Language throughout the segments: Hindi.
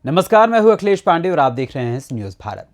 नमस्कार, मैं हूं अखिलेश पांडे और आप देख रहे हैं न्यूज़ भारत।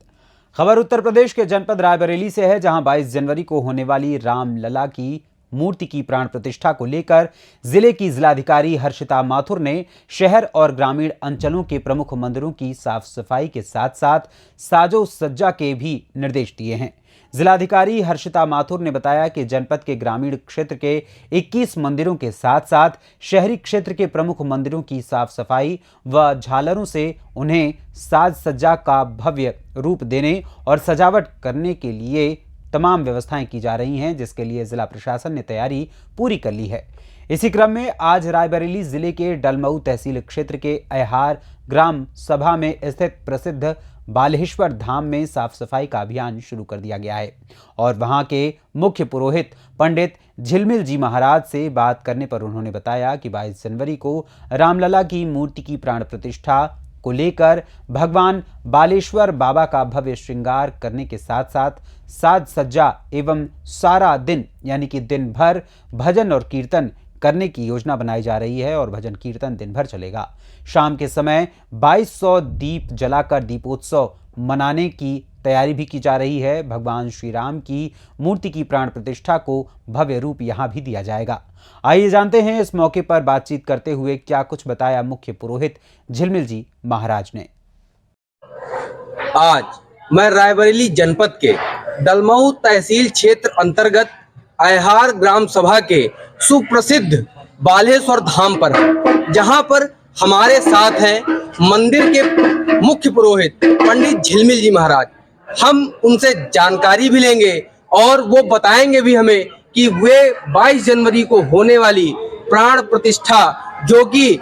खबर उत्तर प्रदेश के जनपद रायबरेली से है, जहां 22 जनवरी को होने वाली रामलला की मूर्ति की प्राण प्रतिष्ठा को लेकर जिले की जिलाधिकारी हर्षिता माथुर ने शहर और ग्रामीण अंचलों के प्रमुख मंदिरों की साफ सफाई के साथ साथ साजो सज्जा के भी निर्देश दिए हैं। जिलाधिकारी हर्षिता माथुर ने बताया कि जनपद के ग्रामीण क्षेत्र के 21 मंदिरों के साथ साथ शहरी क्षेत्र के प्रमुख मंदिरों की साफ सफाई व झालरों से उन्हें साज सज्जा का भव्य रूप देने और सजावट करने के लिए तमाम व्यवस्थाएं की जा रही हैं, जिसके लिए जिला प्रशासन ने तैयारी पूरी कर ली है। इसी क्रम में आज रायबरेली जिले के डलमऊ तहसील क्षेत्र के अहार ग्राम सभा में स्थित प्रसिद्ध बालेश्वर धाम में साफ सफाई का अभियान शुरू कर दिया गया है और वहां के मुख्य पुरोहित पंडित झिलमिल जी महाराज से बात करने पर उन्होंने बताया कि 22 जनवरी को रामलला की मूर्ति की प्राण प्रतिष्ठा को लेकर भगवान बालेश्वर बाबा का भव्य श्रृंगार करने के साथ साथ साज सज्जा एवं सारा दिन यानी कि दिन भर भजन और कीर्तन करने की योजना बनाई जा रही है और भजन कीर्तन दिन भर चलेगा। शाम के समय 2200 दीप जलाकर दीपोत्सव मनाने की तैयारी भी की जा रही है। भगवान श्री राम की मूर्ति की प्राण प्रतिष्ठा को भव्य रूप यहां भी दिया जाएगा। आइए जानते हैं इस मौके पर बातचीत करते हुए क्या कुछ बताया मुख्य पुरोहित झिलमिल जी महाराज ने। आज मैं रायबरेली जनपद के डलमऊ तहसील क्षेत्र अंतर्गत अहार ग्राम सभा के सुप्रसिद्ध बालेश्वर धाम पर, जहां पर हमारे साथ हैं मंदिर के मुख्य पुरोहित पंडित झिलमिल जी महाराज। हम उनसे जानकारी भी लेंगे और वो बताएंगे भी हमें कि वे 22 जनवरी को होने वाली प्राण प्रतिष्ठा, जो कि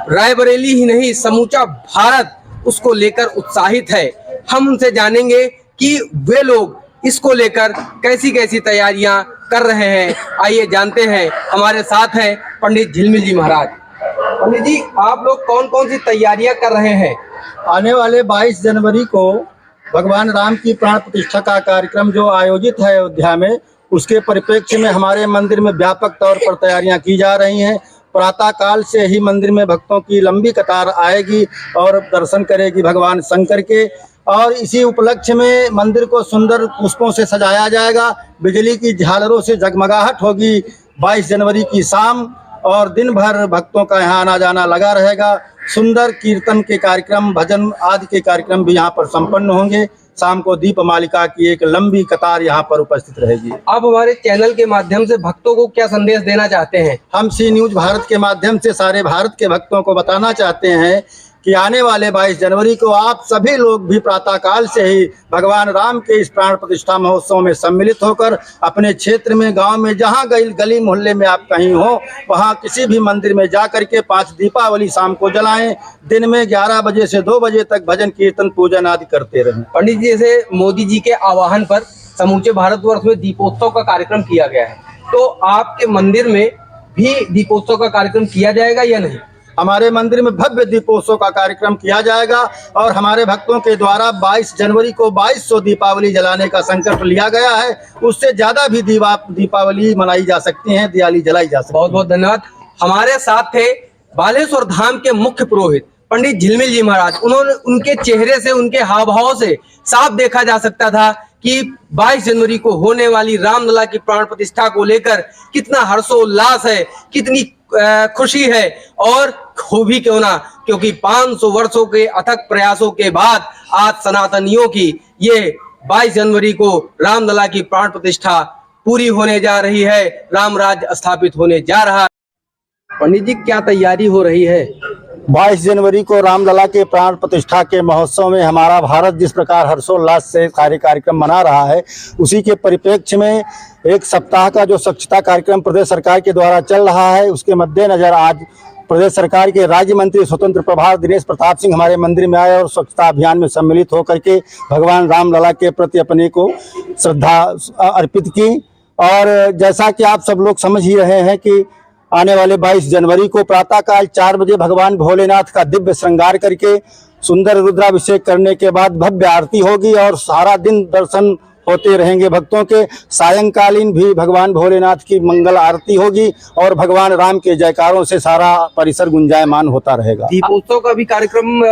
रायबरेली ही नहीं समूचा भारत उसको लेकर उत्साहित है, हम उनसे जानेंगे कि वे लोग इसको लेकर कैसी कैसी तैयारियां कर रहे हैं। आइए जानते हैं। हमारे साथ हैं पंडित झिलमिल जी महाराज। पंडित जी, आप लोग कौन कौन सी तैयारियां कर रहे हैं? आने वाले 22 जनवरी को भगवान राम की प्राण प्रतिष्ठा का कार्यक्रम जो आयोजित है अयोध्या में, उसके परिप्रेक्ष्य में हमारे मंदिर में व्यापक तौर पर तैयारियां की जा रही हैं। प्रातः काल से ही मंदिर में भक्तों की लंबी कतार आएगी और दर्शन करेगी भगवान शंकर के, और इसी उपलक्ष्य में मंदिर को सुंदर पुष्पों से सजाया जाएगा। बिजली की झालरों से जगमगाहट होगी 22 जनवरी की शाम, और दिन भर भक्तों का यहाँ आना जाना लगा रहेगा। सुंदर कीर्तन के कार्यक्रम, भजन आदि के कार्यक्रम भी यहाँ पर संपन्न होंगे। शाम को दीप मालिका की एक लंबी कतार यहाँ पर उपस्थित रहेगी। आप हमारे चैनल के माध्यम से भक्तों को क्या संदेश देना चाहते हैं? हम सी न्यूज़ भारत के माध्यम से सारे भारत के भक्तों को बताना चाहते हैं कि आने वाले 22 जनवरी को आप सभी लोग भी प्रातःकाल से ही भगवान राम के इस प्राण प्रतिष्ठा महोत्सव में सम्मिलित होकर अपने क्षेत्र में, गांव में, जहां गली मोहल्ले में आप कहीं हो, वहां किसी भी मंदिर में जा करके 5 दीपावली शाम को जलाएं। दिन में 11 बजे से 2 बजे तक भजन कीर्तन पूजन आदि करते रहें। पंडित जी, जैसे मोदी जी के आह्वान पर समूचे भारतवर्ष में दीपोत्सव का कार्यक्रम किया गया है, तो आपके मंदिर में भी दीपोत्सव का कार्यक्रम किया जाएगा या नहीं? हमारे मंदिर में भव्य दीपोत्सव का कार्यक्रम किया जाएगा और हमारे भक्तों के द्वारा 22 जनवरी को 2200 दीपावली जलाने का संकल्प लिया गया है। उससे ज्यादा भी दीपावली मनाई जा सकती है, दिवाली जलाई जा सकती है। बहुत बहुत धन्यवाद। हमारे साथ थे बालेश्वर धाम के मुख्य पुरोहित पंडित झिलमिल जी महाराज। उनके चेहरे से, उनके हाव भाव से साफ देखा जा सकता था कि 22 जनवरी को होने वाली रामलला की प्राण प्रतिष्ठा को लेकर कितना हर्षोल्लास है, कितनी खुशी है। और हो भी क्यों ना, क्योंकि 500 वर्षों के अथक प्रयासों के बाद आज सनातनियों की ये 22 जनवरी को रामलला की प्राण प्रतिष्ठा पूरी होने जा रही है, राम राज्य स्थापित होने जा रहा है। पंडित जी, क्या तैयारी हो रही है? 22 जनवरी को रामलला के प्राण प्रतिष्ठा के महोत्सव में हमारा भारत जिस प्रकार हर्षोल्लास से कार्यक्रम मना रहा है, उसी के परिप्रेक्ष्य में एक सप्ताह का जो स्वच्छता कार्यक्रम प्रदेश सरकार के द्वारा चल रहा है, उसके मद्देनजर आज प्रदेश सरकार के राज्य मंत्री स्वतंत्र प्रभार दिनेश प्रताप सिंह हमारे मंदिर में आए और स्वच्छता अभियान में सम्मिलित होकर के भगवान रामलला के प्रति अपने को श्रद्धा अर्पित की। और जैसा कि आप सब लोग समझ ही रहे हैं कि आने वाले 22 जनवरी को प्रातःकाल 4 बजे भगवान भोलेनाथ का दिव्य श्रृंगार करके सुंदर रुद्राभिषेक करने के बाद भव्य आरती होगी और सारा दिन दर्शन होते रहेंगे भक्तों के। सायंकालीन भी भगवान भोलेनाथ की मंगल आरती होगी और भगवान राम के जयकारों से सारा परिसर गुंजायमान होता रहेगा। दीपोत्सव का भी कार्यक्रम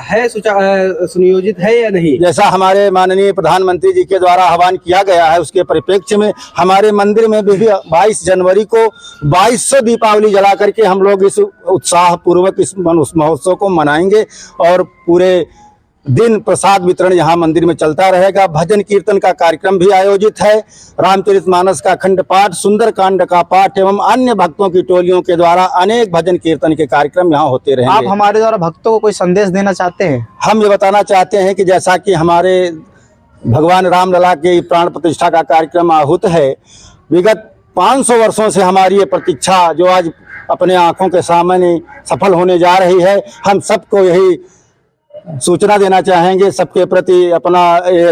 है सुनियोजित है या नहीं? जैसा हमारे माननीय प्रधानमंत्री जी के द्वारा आह्वान किया गया है, उसके परिप्रेक्ष्य में हमारे मंदिर में भी 22 जनवरी को 2200 दीपावली जला करके हम लोग इस उत्साह पूर्वक इस महोत्सव को मनाएंगे और पूरे दिन प्रसाद वितरण यहाँ मंदिर में चलता रहेगा। भजन कीर्तन का कार्यक्रम भी आयोजित है। रामचरितमानस का खंड पाठ, सुंदरकांड का पाठ एवं अन्य भक्तों की टोलियों के द्वारा अनेक भजन कीर्तन के कार्यक्रम यहाँ होते रहेंगे। आप हमारे द्वारा भक्तों को कोई संदेश देना चाहते हैं? हम ये बताना चाहते हैं कि जैसा कि हमारे भगवान रामलला के प्राण प्रतिष्ठा का कार्यक्रम आहूत है, विगत 500 वर्षों से हमारी ये प्रतीक्षा जो आज अपने आंखों के सामने सफल होने जा रही है, हम सबको यही सूचना देना चाहेंगे, सबके प्रति अपना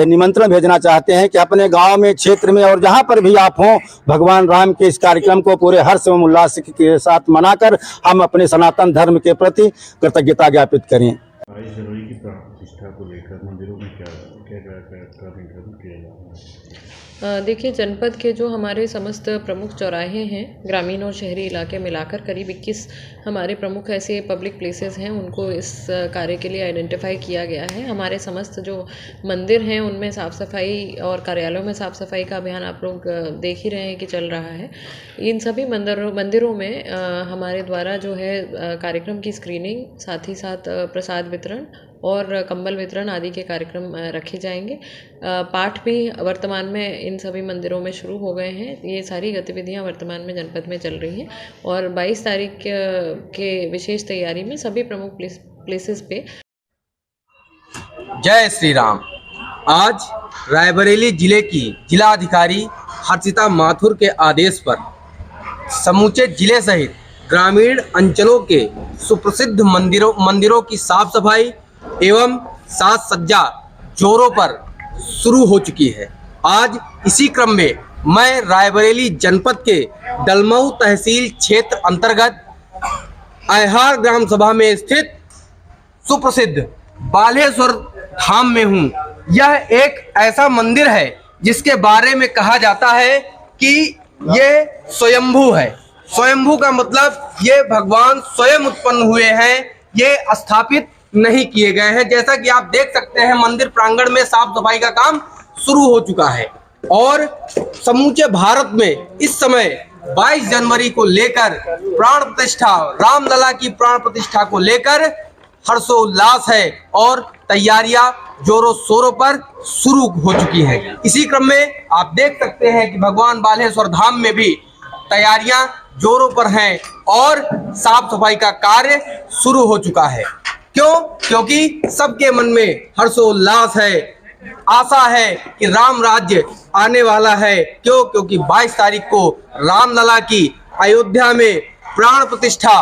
निमंत्रण भेजना चाहते हैं कि अपने गांव में, क्षेत्र में और जहां पर भी आप हों, भगवान राम के इस कार्यक्रम को पूरे हर्ष एवं उल्लास के साथ मनाकर हम अपने सनातन धर्म के प्रति कृतज्ञता ज्ञापित करें। 22 जनवरी की प्राण प्रतिष्ठा को लेकर मंदिरों में क्या कार्यक्रम किया जा रहा है? देखिए, जनपद के जो हमारे समस्त प्रमुख चौराहे हैं, ग्रामीण और शहरी इलाके मिलाकर करीब 21 हमारे प्रमुख ऐसे पब्लिक प्लेसेस हैं, उनको इस कार्य के लिए आइडेंटिफाई किया गया है। हमारे समस्त जो मंदिर हैं उनमें साफ़ सफाई और कार्यालयों में साफ़ सफाई का अभियान आप लोग देख ही रहे हैं कि चल रहा है। इन सभी मंदिरों में हमारे द्वारा जो है कार्यक्रम की स्क्रीनिंग, साथ ही साथ प्रसाद वितरण और कंबल वितरण आदि के कार्यक्रम रखे जाएंगे। पाठ भी वर्तमान में इन सभी मंदिरों में शुरू हो गए हैं। ये सारी गतिविधियां वर्तमान में जनपद में चल रही हैं और 22 तारीख के विशेष तैयारी में सभी प्रमुख प्लेसेस पे। जय श्री राम। आज रायबरेली जिले की जिलाधिकारी हर्षिता माथुर के आदेश पर समूचे जिले सहित ग्रामीण अंचलों के सुप्रसिद्ध मंदिरों की साफ सफाई एवं साज सज्जा जोरों पर शुरू हो चुकी है। आज इसी क्रम में मैं रायबरेली जनपद के डलमऊ तहसील क्षेत्र अंतर्गत अयहार ग्राम सभा में स्थित सुप्रसिद्ध बालेश्वर धाम में हूँ। यह एक ऐसा मंदिर है जिसके बारे में कहा जाता है कि ये स्वयंभू है। स्वयंभू का मतलब ये भगवान स्वयं उत्पन्न हुए हैं, ये स्थापित नहीं किए गए हैं। जैसा कि आप देख सकते हैं, मंदिर प्रांगण में साफ सफाई का काम शुरू हो चुका है और समूचे भारत में इस समय 22 जनवरी को लेकर प्राण प्रतिष्ठा, रामलला की प्राण प्रतिष्ठा को लेकर हर्षोल्लास है और तैयारियां जोरों शोरों पर शुरू हो चुकी है। इसी क्रम में आप देख सकते हैं कि भगवान बालेश्वर धाम में भी तैयारियां जोरों पर हैं और साफ सफाई का कार्य शुरू हो चुका है। क्योंकि सबके मन में हर्षोल्लास है, आशा है कि राम राज्य आने वाला है। क्योंकि 22 तारीख को रामलला की अयोध्या में प्राण प्रतिष्ठा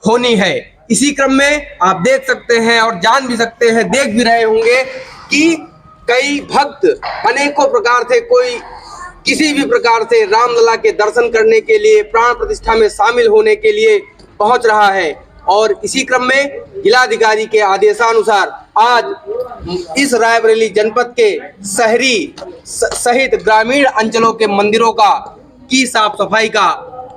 होनी है। इसी क्रम में आप देख सकते हैं और जान भी सकते हैं, देख भी रहे होंगे कि कई भक्त अनेकों प्रकार से, कोई किसी भी प्रकार से रामलला के दर्शन करने के लिए, प्राण प्रतिष्ठा में शामिल होने के लिए पहुंच रहा है। और इसी क्रम में जिलाधिकारी के आदेशानुसार आज इस रायबरेली जनपद के शहरी सहित ग्रामीण अंचलों के मंदिरों की साफ सफाई का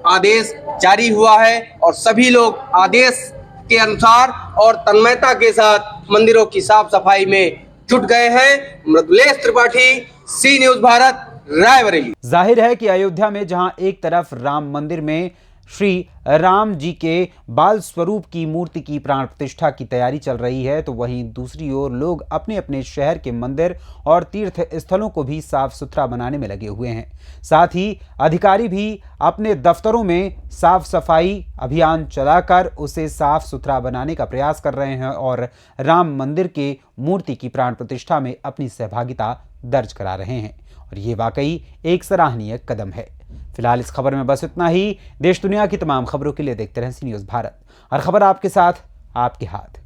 आदेश जारी हुआ है और सभी लोग आदेश के अनुसार और तन्मयता के साथ मंदिरों की साफ सफाई में जुट गए हैं। मृदुलेश त्रिपाठी, सी न्यूज़ भारत, रायबरेली। जाहिर है कि अयोध्या में जहां एक तरफ राम मंदिर में श्री राम जी के बाल स्वरूप की मूर्ति की प्राण प्रतिष्ठा की तैयारी चल रही है, तो वहीं दूसरी ओर लोग अपने अपने शहर के मंदिर और तीर्थ स्थलों को भी साफ सुथरा बनाने में लगे हुए हैं। साथ ही अधिकारी भी अपने दफ्तरों में साफ सफाई अभियान चलाकर उसे साफ सुथरा बनाने का प्रयास कर रहे हैं और राम मंदिर के मूर्ति की प्राण प्रतिष्ठा में अपनी सहभागिता दर्ज करा रहे हैं और ये वाकई एक सराहनीय कदम है। फिलहाल इस खबर में बस इतना ही। देश दुनिया की तमाम खबरों के लिए देखते रहें सी न्यूज़ भारत। हर खबर आपके साथ, आपके हाथ।